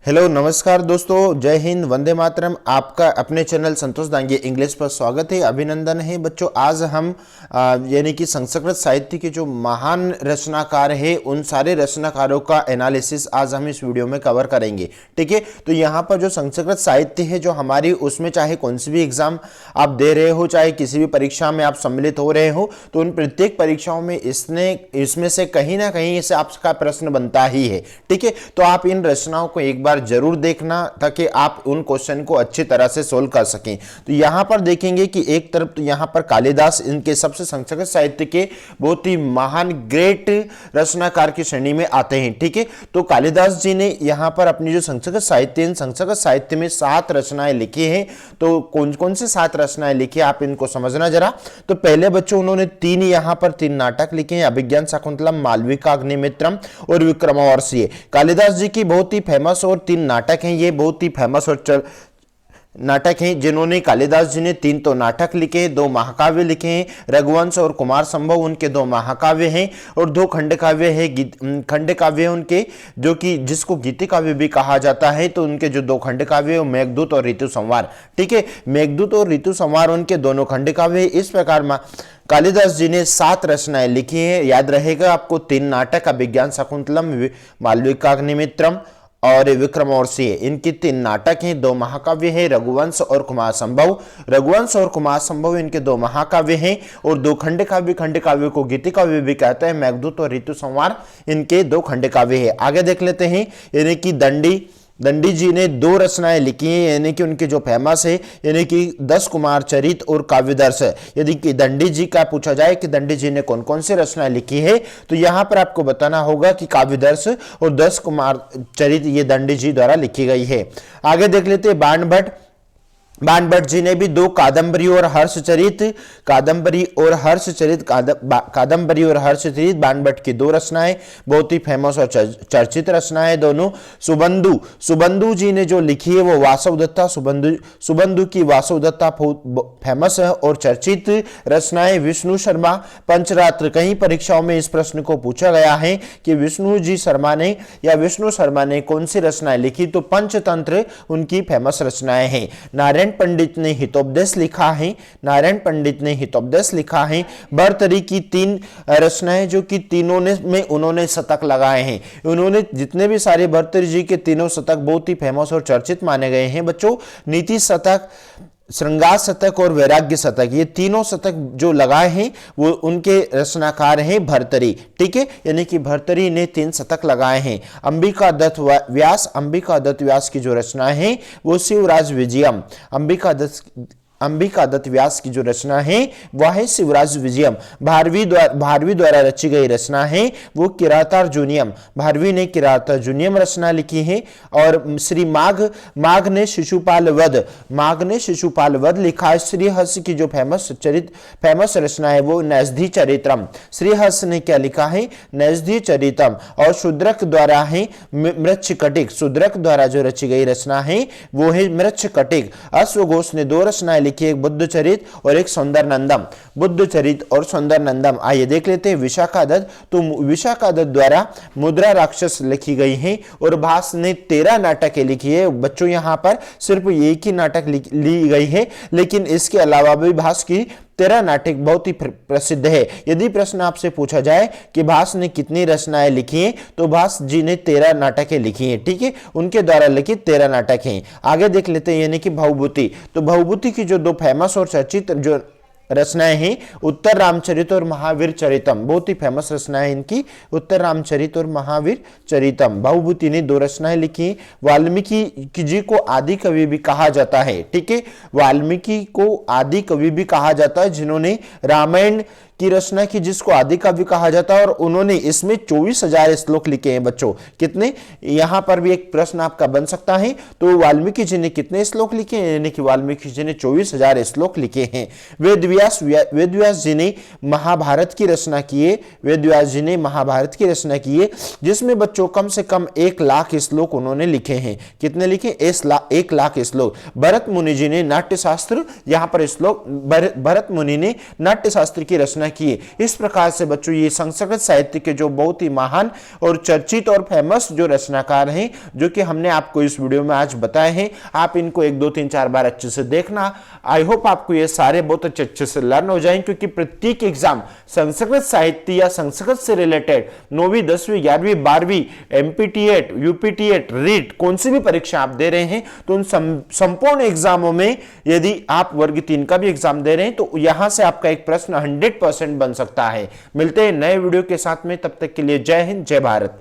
Hello नमस्कार दोस्तों, जय हिंद, वंदे मातरम। आपका अपने चैनल संतोष दांगे इंग्लिश पर स्वागत है, अभिनंदन है बच्चों। आज हम यानी कि संस्कृत साहित्य के जो महान रचनाकार है उन सारे रचनाकारों का एनालिसिस आज हम इस वीडियो में कवर करेंगे। ठीक है, तो यहाँ पर जो संस्कृत साहित्य है जो हमारी, उसमें चाहे कौन सी भी एग्जाम आप दे रहे हो, चाहे किसी भी परीक्षा में आप सम्मिलित हो रहे हो, तो उन प्रत्येक परीक्षाओं में इसमें से कहीं ना कहीं इसे आपका प्रश्न बनता ही है। ठीक है, तो आप इन रचनाओं को एक बार जरूर देखना ताकि आप उन क्वेश्चन को अच्छी तरह से सोल्व कर सकें। तो यहां पर देखेंगे कि एक तरफ तो यहां पर कालिदास इनके सबसे संस्कृत साहित्य के बहुत ही महान ग्रेट रचनाकार की श्रेणी में आते हैं। ठीक है, तो कालिदास जी ने यहां पर अपनी जो संस्कृत साहित्य में 7 रचनाएं लिखी हैं। तो कौन कौन से 7 रचनाएं लिखी आप इनको समझना जरा। तो पहले बच्चों उन्होंने 3 नाटक लिखे हैं, अभिज्ञान शाकुंतलम, मालविका, अग्निमित्रम और विक्रमार्षीय। कालिदास जी की बहुत ही फेमस और 3 नाटक हैं, ये बहुत ही फेमस और नाटक हैं जिन्होंने कालिदास जी ने 3 तो नाटक लिखे, 2 महाकाव्य लिखे हैं। रघुवंश और कुमार संभव उनके 2 महाकाव्य हैं और 2 खंडकाव्य है, खंडकाव्य उनके, जो कि जिसको गीति काव्य भी कहा जाता है। तो उनके जो 2 खंडकाव्य मेघदूत और ऋतु संवार। ठीक है, मेघदूत और ऋतु संवार उनके दोनों खंडकाव्य। इस प्रकार कालिदास जी ने 7 रचनाएं लिखी हैं। याद रहेगा आपको, 3 नाटक, अभिज्ञान शाकुंतलम, मालविका, अग्निमित्रम और विक्रमार्षीय, इनकी 3 नाटक हैं। 2 महाकाव्य हैं, रघुवंश और कुमार संभव इनके 2 महाकाव्य हैं और 2 खंडकाव्य को गीति काव्य भी कहते हैं। मेघदूत और ऋतु संवार इनके 2 खंडकाव्य हैं। आगे देख लेते हैं, यानी कि दंडी जी ने 2 रचनाएं लिखी हैं, यानी कि उनके जो फेमस है, यानी कि 10 कुमार चरित और काव्यदर्श। यदि कि दंडी जी का पूछा जाए कि दंडी जी ने कौन कौन सी रचनाएं लिखी है, तो यहां पर आपको बताना होगा कि काव्यदर्श और 10 कुमार चरित ये दंडी जी द्वारा लिखी गई है। आगे देख लेते हैं, बाणभट्ट जी ने भी 2 कादंबरी और हर्षचरित बाणभट्ट की 2 रचनाएं, बहुत ही फेमस और चर्चित रचनाएं दोनों। सुबंधु जी ने जो लिखी है वो वासवदत्ता, सुबंधु की वासवदत्ता फेमस है और चर्चित रचनाएं। विष्णु शर्मा पंचरात्र, कई परीक्षाओं में इस प्रश्न को पूछा गया है कि विष्णु शर्मा ने कौन सी रचनाएं लिखी, तो पंचतंत्र उनकी फेमस रचनाएं हैं। नारायण पंडित ने हितोपदेश लिखा है। भर्तृहरि की 3 रचनाएं जो कि तीनों में उन्होंने शतक लगाए हैं। उन्होंने जितने भी सारे भर्तृहरि जी के 3 शतक बहुत ही फेमस और चर्चित माने गए हैं बच्चों। नीति शतक, श्रृंगार शतक और वैराग्य शतक, ये 3 शतक जो लगाए हैं वो उनके रचनाकार हैं भर्तृहरि। ठीक है, यानी कि भर्तृहरि ने 3 शतक लगाए हैं। अंबिका दत्त व्यास की जो रचना है वो शिवराज विजयम, अंबिका दत्त व्यास की जो रचना है वह है शिवराज विजयम। भारवी द्वारा रची गई रचना है वो किरातार्जुनीयम, भारवी ने किरातार्जुनीयम रचना लिखी है। और श्री माघ ने शिशुपाल वध लिखा है। श्रीहर्ष की जो फेमस रचना है वो नैषधि चरित्रम, श्रीहर्ष ने क्या लिखा है, नैषधि चरित्रम। और शूद्रक द्वारा है मृच्छकटिक, शूद्रक द्वारा जो रची गई रचना है वो है मृच्छकटिक। अश्वघोष ने 2 रचनाएं लिखी, एक बुद्ध चरित और एक सौंदरनंदम। आइए देख लेते हैं विशाखा दत्त। तो विशाखा दत्त द्वारा मुद्रा राक्षस लिखी गई है और भास ने 13 नाटकें लिखी है बच्चों। यहां पर सिर्फ एक ही नाटक ली गई है, लेकिन इसके अलावा भी भास की 13 नाटक बहुत ही प्रसिद्ध है। यदि प्रश्न आपसे पूछा जाए कि भास ने कितनी रचनाएं लिखी हैं, तो भास जी ने 13 नाटकें लिखी हैं। ठीक है, उनके द्वारा लिखित 13 नाटक हैं। आगे देख लेते हैं, यानी कि भवभूति। तो भवभूति की जो 2 फेमस और चर्चित जो रचनाएं हैं, उत्तर रामचरित और महावीर चरितम, बहुत ही फेमस रचनाएं इनकी, उत्तर रामचरित और महावीर चरितम। भवभूति ने 2 रचनाएं लिखी। वाल्मीकि जी को आदि कवि भी कहा जाता है। ठीक है, वाल्मीकि को आदि कवि भी कहा जाता है, जिन्होंने रामायण की रचना की, जिसको आदि काव्य कहा जाता है। और उन्होंने इसमें 24,000 श्लोक लिखे हैं बच्चों। कितने, यहां पर भी एक प्रश्न आपका बन सकता है। तो वाल्मीकि जी ने कितने श्लोक लिखे हैं, यानी कि वाल्मीकि जी ने 24,000 श्लोक लिखे हैं। वेदव्यास जी ने महाभारत की रचना की है, जिसमें बच्चों कम से कम 1 लाख श्लोक उन्होंने लिखे हैं। कितने लिखे, 1 लाख श्लोक। भरत मुनि जी ने नाट्यशास्त्र, यहां पर श्लोक भरत मुनि ने नाट्यशास्त्र की रचना किए। इस प्रकार से बच्चों ये संस्कृत साहित्य के जो बहुत ही महान और चर्चित और फेमस जो रचनाकार हैं, जो कि हमने आपको इस वीडियो में आज बताए हैं, आप इनको 1 2 3 4 बार अच्छे से देखना। आई होप आपको ये सारे बहुत अच्छे से लर्न हो जाएं, क्योंकि प्रत्येक एग्जाम संस्कृत साहित्य या संस्कृत से रिलेटेड 9वीं 10वीं 11वीं 12वीं एमपीटीएट यूपीटीएट रीट कौन सी भी परीक्षा आप दे रहे हैं, तो उन संपूर्ण एग्जामों में यदि आप वर्ग 3 का भी एग्जाम दे रहे हैं तो यहां से आपका एक प्रश्न 100% बन सकता है। मिलते हैं नए वीडियो के साथ में, तब तक के लिए जय हिंद जय भारत।